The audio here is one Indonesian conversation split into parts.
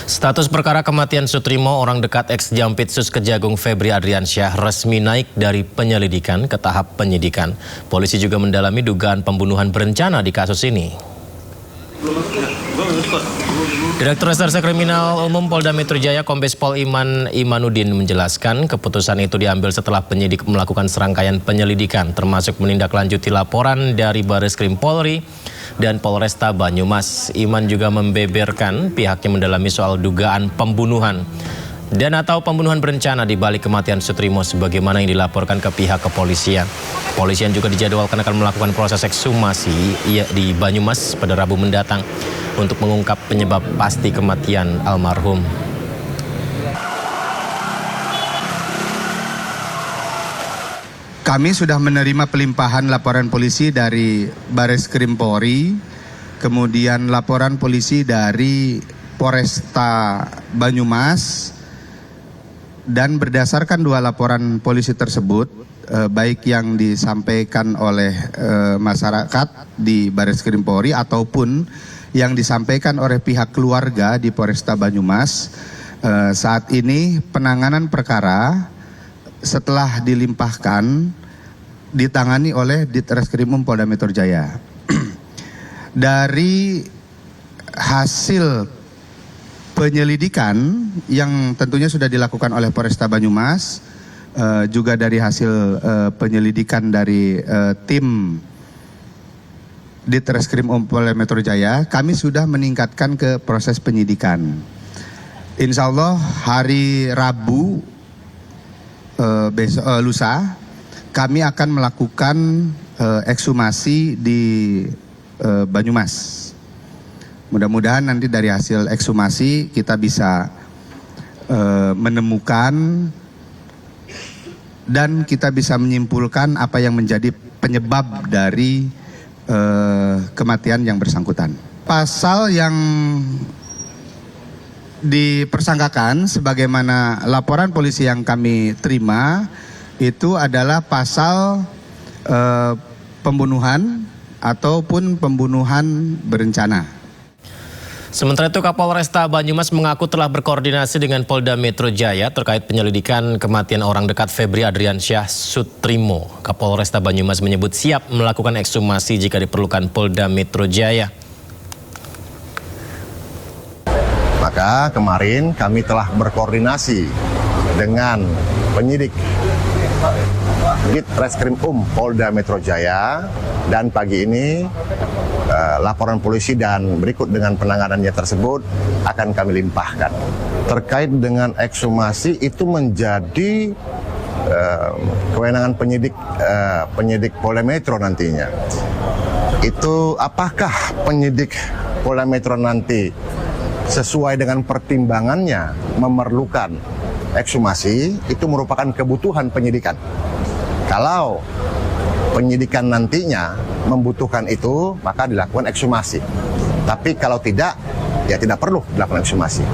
Status perkara kematian Sutrimo, orang dekat ex-Jampitsus Kejagung Febri Adriansyah, resmi naik dari penyelidikan ke tahap penyidikan. Polisi juga mendalami dugaan pembunuhan berencana di kasus ini. Direktur Reserse Kriminal Umum Polda Metro Jaya Kombes Pol Iman Imanuddin menjelaskan keputusan itu diambil setelah penyidik melakukan serangkaian penyelidikan termasuk menindaklanjuti laporan dari Bareskrim Polri dan Polresta Banyumas. Iman juga membeberkan pihaknya mendalami soal dugaan pembunuhan dan atau pembunuhan berencana di balik kematian Sutrimo sebagaimana yang dilaporkan ke pihak kepolisian. Kepolisian juga dijadwalkan akan melakukan proses ekshumasi di Banyumas pada Rabu mendatang untuk mengungkap penyebab pasti kematian almarhum. Kami sudah menerima pelimpahan laporan polisi dari Bareskrim Polri, kemudian laporan polisi dari Polresta Banyumas, dan berdasarkan dua laporan polisi tersebut, baik yang disampaikan oleh masyarakat di Bareskrim Polri ataupun yang disampaikan oleh pihak keluarga di Polresta Banyumas, saat ini penanganan perkara setelah dilimpahkan ditangani oleh Ditreskrimum Polda Metro Jaya. Dari hasil penyelidikan yang tentunya sudah dilakukan oleh Polresta Banyumas, juga dari hasil penyelidikan dari tim Ditreskrimum Polda Metro Jaya, kami sudah meningkatkan ke proses penyidikan. Insya Allah hari Rabu lusa kami akan melakukan ekshumasi di Banyumas. Mudah-mudahan nanti dari hasil ekshumasi kita bisa menemukan dan kita bisa menyimpulkan apa yang menjadi penyebab dari kematian yang bersangkutan. Pasal yang dipersangkakan sebagaimana laporan polisi yang kami terima itu adalah pasal pembunuhan ataupun pembunuhan berencana. Sementara itu Kapolresta Banyumas mengaku telah berkoordinasi dengan Polda Metro Jaya terkait penyelidikan kematian orang dekat Febri Adriansyah Sutrimo. Kapolresta Banyumas menyebut siap melakukan ekshumasi jika diperlukan Polda Metro Jaya. Maka kemarin kami telah berkoordinasi dengan penyidik Ditreskrimum Polda Metro Jaya, dan pagi ini laporan polisi dan berikut dengan penanganannya tersebut akan kami limpahkan. Terkait dengan ekshumasi itu menjadi kewenangan penyidik Polda Metro nantinya. Itu apakah penyidik Polda Metro nanti sesuai dengan pertimbangannya memerlukan ekshumasi, itu merupakan kebutuhan penyidikan. Kalau penyidikan nantinya membutuhkan itu, maka dilakukan ekshumasi. Tapi kalau tidak, ya tidak perlu dilakukan ekshumasi.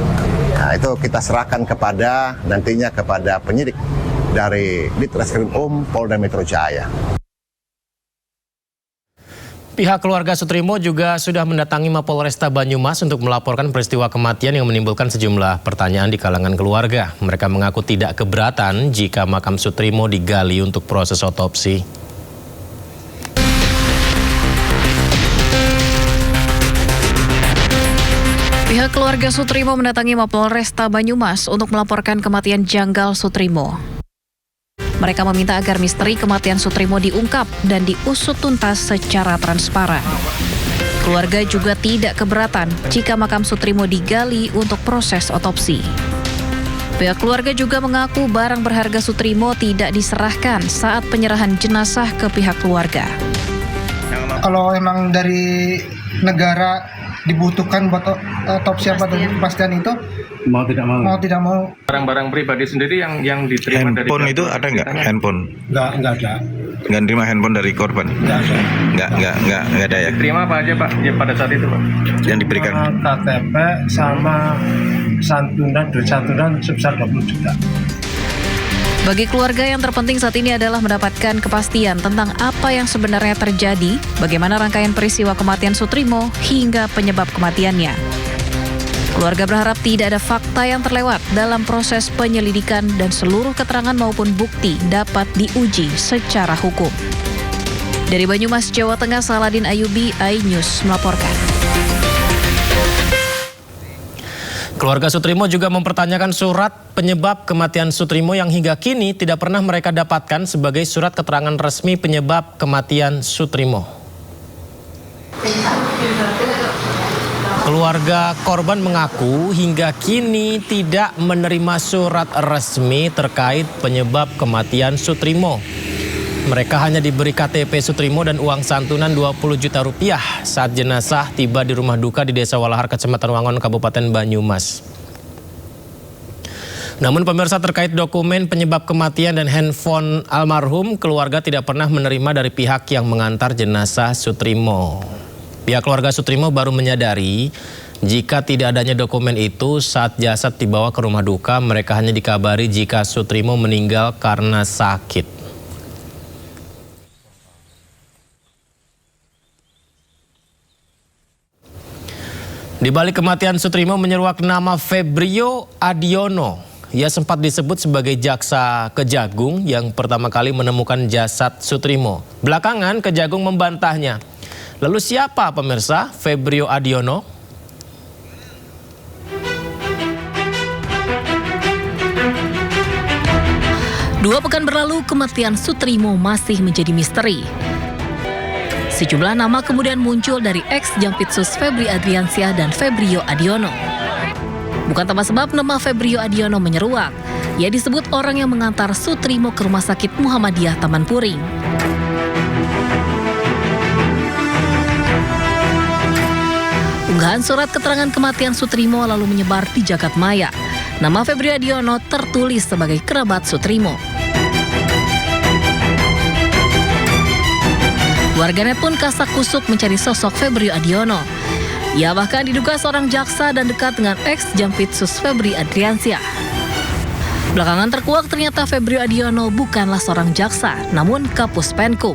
Nah, itu kita serahkan nantinya kepada penyidik dari Ditreskrimum Polda Metro Jaya. Pihak keluarga Sutrimo juga sudah mendatangi Mapolresta Banyumas untuk melaporkan peristiwa kematian yang menimbulkan sejumlah pertanyaan di kalangan keluarga. Mereka mengaku tidak keberatan jika makam Sutrimo digali untuk proses otopsi. Pihak keluarga Sutrimo mendatangi Mapolresta Banyumas untuk melaporkan kematian janggal Sutrimo. Mereka meminta agar misteri kematian Sutrimo diungkap dan diusut tuntas secara transparan. Keluarga juga tidak keberatan jika makam Sutrimo digali untuk proses otopsi. Pihak keluarga juga mengaku barang berharga Sutrimo tidak diserahkan saat penyerahan jenazah ke pihak keluarga. Kalau emang dari negara dibutuhkan buat otopsi apa kepastian itu, mau tidak mau. Barang-barang pribadi sendiri yang diterima dari handphone itu ada nggak? Handphone? Nggak ada. Nggak terima handphone dari korban? Nggak ada ya? Terima apa aja Pak ya, pada saat itu Pak? Yang diberikan? KTP sama santunan sebesar 20 juta. Bagi keluarga yang terpenting saat ini adalah mendapatkan kepastian tentang apa yang sebenarnya terjadi, bagaimana rangkaian peristiwa kematian Sutrimo hingga penyebab kematiannya. Keluarga berharap tidak ada fakta yang terlewat dalam proses penyelidikan dan seluruh keterangan maupun bukti dapat diuji secara hukum. Dari Banyumas, Jawa Tengah, Saladin Ayubi, iNews melaporkan. Keluarga Sutrimo juga mempertanyakan surat penyebab kematian Sutrimo yang hingga kini tidak pernah mereka dapatkan sebagai surat keterangan resmi penyebab kematian Sutrimo. Keluarga korban mengaku hingga kini tidak menerima surat resmi terkait penyebab kematian Sutrimo. Mereka hanya diberi KTP Sutrimo dan uang santunan 20 juta rupiah saat jenazah tiba di rumah duka di Desa Walahar, Kecamatan Wangon, Kabupaten Banyumas. Namun pemirsa, terkait dokumen penyebab kematian dan handphone almarhum, keluarga tidak pernah menerima dari pihak yang mengantar jenazah Sutrimo. Pihak keluarga Sutrimo baru menyadari jika tidak adanya dokumen itu saat jasad dibawa ke rumah duka. Mereka hanya dikabari jika Sutrimo meninggal karena sakit. Di balik kematian Sutrimo menyeruak nama Febrio Adiono. Ia sempat disebut sebagai jaksa Kejagung yang pertama kali menemukan jasad Sutrimo. Belakangan Kejagung membantahnya. Lalu siapa pemirsa Febrio Adiono? Dua pekan berlalu, kematian Sutrimo masih menjadi misteri. Sejumlah nama kemudian muncul dari ex-Jampitsus Febri Adriansyah dan Febrio Adiono. Bukan tanpa sebab nama Febrio Adiono menyeruak. Ia disebut orang yang mengantar Sutrimo ke Rumah Sakit Muhammadiyah Taman Puring. Unggahan surat keterangan kematian Sutrimo lalu menyebar di jagat maya. Nama Febrio Adiono tertulis sebagai kerabat Sutrimo. Warganet pun kasak kusuk mencari sosok Febrio Adiono. Ia bahkan diduga seorang jaksa dan dekat dengan ex-Jampitsus Febri Adriansyah. Belakangan terkuak ternyata Febrio Adiono bukanlah seorang jaksa, namun Kapus Penkum.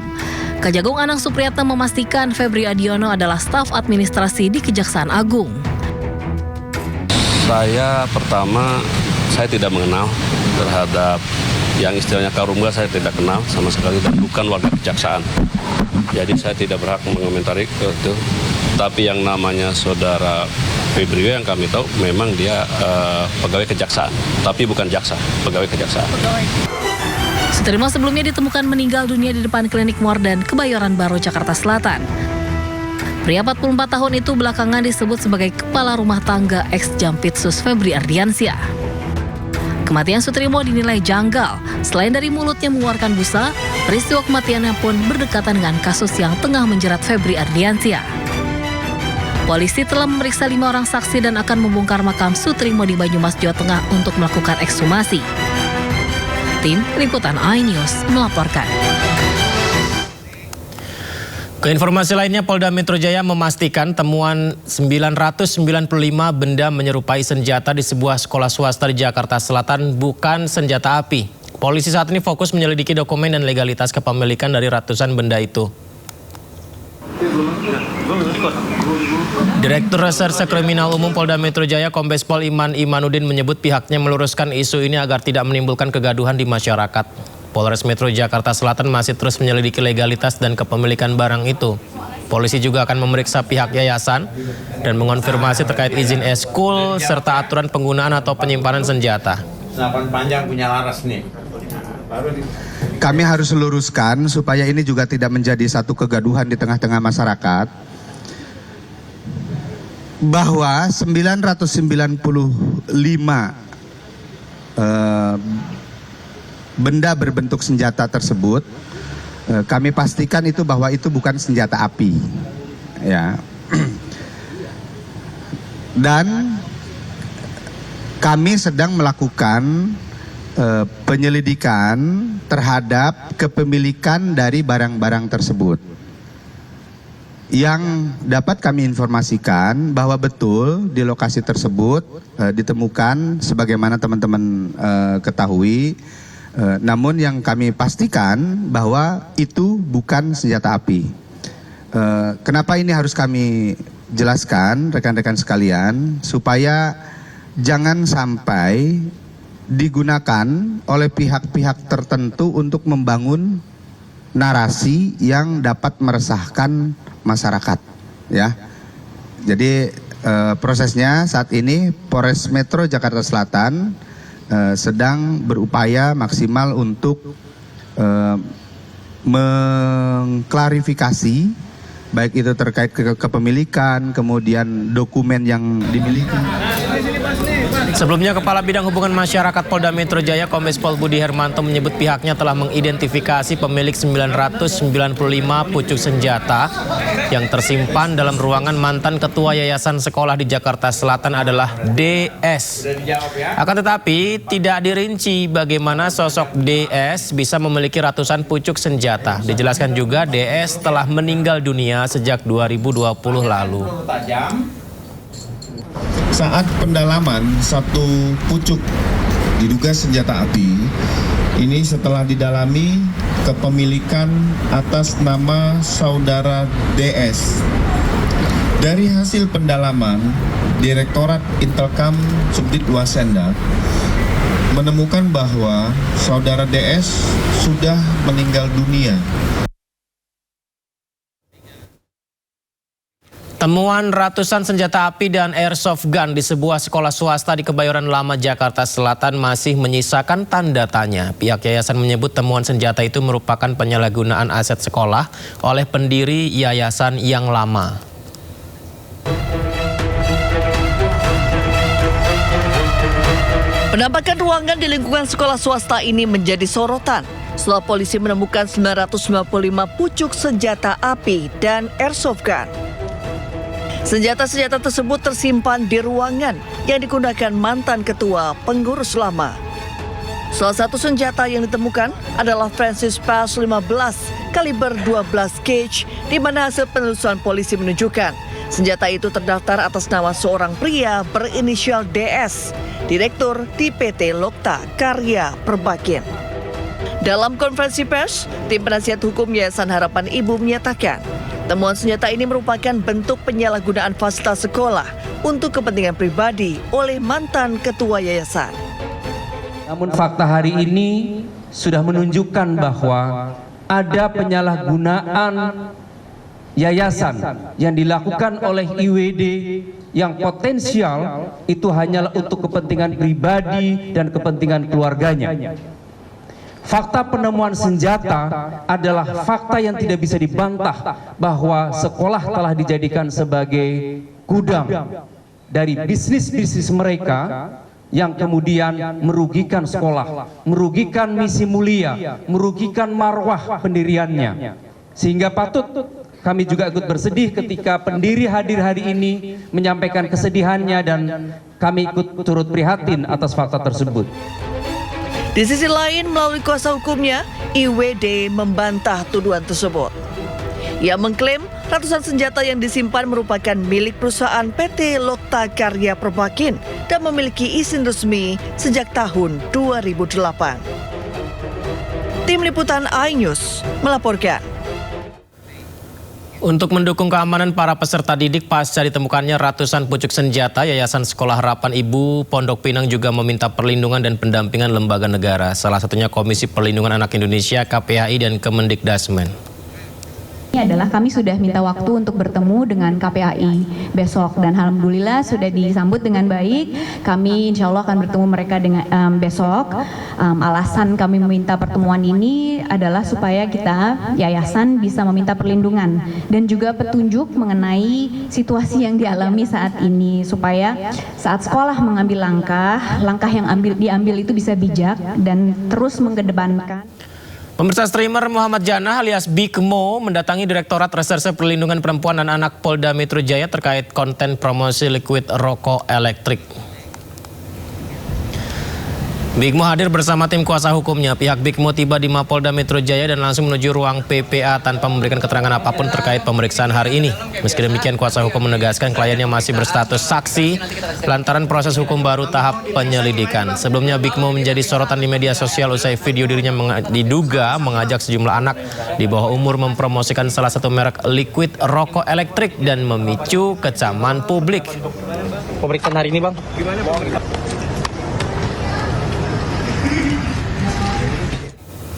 Kejagung Anang Supriyatna memastikan Febrio Adiono adalah staf administrasi di Kejaksaan Agung. Saya tidak mengenal terhadap yang istilahnya Karungga, saya tidak kenal sama sekali dan bukan warga kejaksaan. Jadi saya tidak berhak mengomentari itu. Tapi yang namanya saudara Febrio yang kami tahu memang dia pegawai kejaksaan, tapi bukan jaksa, pegawai kejaksaan. Sutrimo sebelumnya ditemukan meninggal dunia di depan klinik Muardan, Kebayoran Baru, Jakarta Selatan. Pria 44 tahun itu belakangan disebut sebagai kepala rumah tangga ex-Jampitsus Febri Ardiansyah. Kematian Sutrimo dinilai janggal. Selain dari mulutnya mengeluarkan busa, peristiwa kematiannya pun berdekatan dengan kasus yang tengah menjerat Febri Ardiansyah. Polisi telah memeriksa 5 orang saksi dan akan membongkar makam Sutrimo di Banyumas, Jawa Tengah untuk melakukan ekshumasi. Tim Liputan iNews melaporkan. Keinformasi lainnya, Polda Metro Jaya memastikan temuan 995 benda menyerupai senjata di sebuah sekolah swasta di Jakarta Selatan bukan senjata api. Polisi saat ini fokus menyelidiki dokumen dan legalitas kepemilikan dari ratusan benda itu. Direktur Reserse Kriminal Umum Polda Metro Jaya Kombes Pol Iman Imanuddin menyebut pihaknya meluruskan isu ini agar tidak menimbulkan kegaduhan di masyarakat. Polres Metro Jakarta Selatan masih terus menyelidiki legalitas dan kepemilikan barang itu. Polisi juga akan memeriksa pihak yayasan dan mengonfirmasi terkait izin eskul serta aturan penggunaan atau penyimpanan senjata. Senapan panjang punya laras nih. Kami harus luruskan supaya ini juga tidak menjadi satu kegaduhan di tengah-tengah masyarakat. Bahwa 995 benda berbentuk senjata tersebut, kami pastikan itu bahwa itu bukan senjata api, ya. Dan kami sedang melakukan penyelidikan terhadap kepemilikan dari barang-barang tersebut. Yang dapat kami informasikan bahwa betul di lokasi tersebut ditemukan sebagaimana teman-teman ketahui. Namun yang kami pastikan bahwa itu bukan senjata api. Kenapa ini harus kami jelaskan rekan-rekan sekalian supaya jangan sampai digunakan oleh pihak-pihak tertentu untuk membangun narasi yang dapat meresahkan masyarakat, ya. Jadi prosesnya saat ini Polres Metro Jakarta Selatan sedang berupaya maksimal untuk mengklarifikasi baik itu terkait kepemilikan, kemudian dokumen yang dimiliki. Sebelumnya, Kepala Bidang Hubungan Masyarakat Polda Metro Jaya Kombes Pol Budi Hermanto menyebut pihaknya telah mengidentifikasi pemilik 995 pucuk senjata yang tersimpan dalam ruangan mantan Ketua Yayasan Sekolah di Jakarta Selatan adalah DS. Akan tetapi, tidak dirinci bagaimana sosok DS bisa memiliki ratusan pucuk senjata. Dijelaskan juga DS telah meninggal dunia sejak 2020 lalu. Saat pendalaman satu pucuk diduga senjata api, ini setelah didalami kepemilikan atas nama saudara DS. Dari hasil pendalaman, Direktorat Intelkam Subdit Wasenda menemukan bahwa saudara DS sudah meninggal dunia. Temuan ratusan senjata api dan airsoft gun di sebuah sekolah swasta di Kebayoran Lama, Jakarta Selatan masih menyisakan tanda tanya. Pihak yayasan menyebut temuan senjata itu merupakan penyalahgunaan aset sekolah oleh pendiri yayasan yang lama. Penampakan ruangan di lingkungan sekolah swasta ini menjadi sorotan setelah polisi menemukan 995 pucuk senjata api dan airsoft gun. Senjata-senjata tersebut tersimpan di ruangan yang digunakan mantan ketua pengurus lama. Salah satu senjata yang ditemukan adalah Francis Pass 15 kaliber 12 gauge, di mana hasil penelusuran polisi menunjukkan senjata itu terdaftar atas nama seorang pria berinisial DS, direktur di PT Lokta Karya Perbakin. Dalam konferensi pers, tim penasihat hukum Yayasan Harapan Ibu menyatakan temuan senjata ini merupakan bentuk penyalahgunaan fasilitas sekolah untuk kepentingan pribadi oleh mantan ketua yayasan. Namun fakta hari ini sudah menunjukkan bahwa ada penyalahgunaan yayasan yang dilakukan oleh IWD yang potensial itu hanyalah untuk kepentingan pribadi dan kepentingan keluarganya. Fakta penemuan senjata adalah fakta yang tidak bisa dibantah bahwa sekolah telah dijadikan sebagai gudang dari bisnis-bisnis mereka yang kemudian merugikan sekolah, merugikan misi mulia, merugikan marwah pendiriannya. Sehingga patut kami juga ikut bersedih ketika pendiri hadir hari ini menyampaikan kesedihannya dan kami ikut turut prihatin atas fakta tersebut. Di sisi lain, melalui kuasa hukumnya, IWD membantah tuduhan tersebut. Ia mengklaim ratusan senjata yang disimpan merupakan milik perusahaan PT Lokta Karya Perbakin dan memiliki izin resmi sejak tahun 2008. Tim Liputan iNews melaporkan. Untuk mendukung keamanan para peserta didik pasca ditemukannya ratusan pucuk senjata, Yayasan Sekolah Harapan Ibu Pondok Pinang juga meminta perlindungan dan pendampingan lembaga negara, salah satunya Komisi Perlindungan Anak Indonesia, KPAI, dan Kemendikbudristek. Ini adalah kami sudah minta waktu untuk bertemu dengan KPAI besok dan alhamdulillah sudah disambut dengan baik. Kami insya Allah akan bertemu mereka dengan besok. Alasan kami meminta pertemuan ini adalah supaya kita yayasan bisa meminta perlindungan dan juga petunjuk mengenai situasi yang dialami saat ini supaya saat sekolah mengambil langkah yang diambil itu bisa bijak dan terus mengedepankan. Pemirsa, streamer Muhammad Janah alias Big Mo mendatangi Direktorat Reserse Perlindungan Perempuan dan Anak Polda Metro Jaya terkait konten promosi liquid rokok elektrik. Bigmo hadir bersama tim kuasa hukumnya. Pihak Bigmo tiba di Mapolda Metro Jaya dan langsung menuju ruang PPA tanpa memberikan keterangan apapun terkait pemeriksaan hari ini. Meski demikian, kuasa hukum menegaskan kliennya masih berstatus saksi lantaran proses hukum baru tahap penyelidikan. Sebelumnya Bigmo menjadi sorotan di media sosial usai video dirinya diduga mengajak sejumlah anak di bawah umur mempromosikan salah satu merek liquid rokok elektrik dan memicu kecaman publik. Pemeriksaan hari ini, Bang, gimana?